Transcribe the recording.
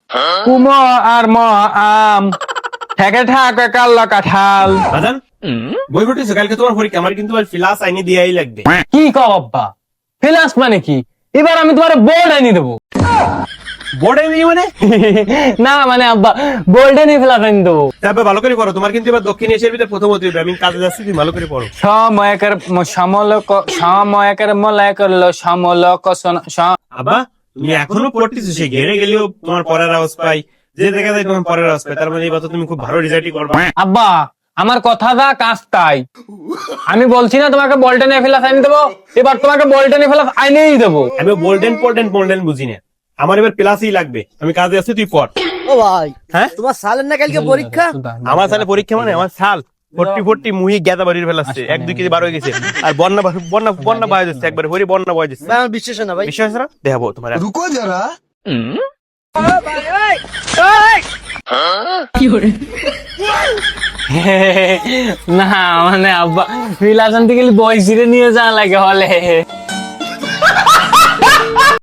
কুমো আর ম আম ঠেকে ঠাকে কাল্লা কাঁঠাল। বাজান বই পড়তেছো? কালকে তোমার পরীক্ষা, আমার কিন্তু ফিলাস আইনি দিয়াই লাগবে। কি কও আব্বা? ফেলাস মানে কি? এবার আমি তোমার বোর্ড এনে দেবো। বোর্ড আইনি মানে? না মানে আব্বা বোর্ড এনে ফেলাস এনে দেবো। তারপর ভালো করে পড়ো, তোমার কিন্তু এবার দক্ষিণ এশিয়ার ভিতরে প্রথম হতে হবে। আমি কাজে যাচ্ছি, তুমি ভালো করে পড়ো। সময়কের সময়কের মলয় করলো সমলক আব্বা তুমি এখনো পড়তেছো, সে ঘেরে গেলেও তোমার পড়ার আওয়াজ পাই, যে দেখা যায় তোমার পড়ার আওয়াজ পাই। তার মানে এবার তো তুমি খুব ভালো রেজাল্টই করবা। আব্বা আমার কথা দা কাজ তাই। আমি বলছি না তোমাকে বলটা নিয়ে ফেলাস আইনে দেবো, এবার তোমাকে বলটা নিয়ে ফেলাস আইনেই দেবো। আমি গোল্ডেন বুঝি না, আমার এবার প্লাসই লাগবে। আমি কাজে যাচ্ছি, তুই পড়। ও ভাই, হ্যাঁ তোমার সালের না কালকে পরীক্ষা? আমার সালে পরীক্ষা মানে আমার সাল ফোর্টি মুহি গেদা বাড়ির ফেলাচ্ছে, 1-2 কেজি বার হয়ে গেছে। আর বন্যা বন্যা বয়ে যাচ্ছে, একবার হরি বন্যা বয়ে যাচ্ছে। ভাই আমার বিশ্বাস হয় না ভাই। বিশ্বাস না দেখাবো তোমার। रुको जरा। না মানে আব্বা ফিলাস আনতে গেলে বয়সিরে নিয়ে যাওয়া লাগে হলে।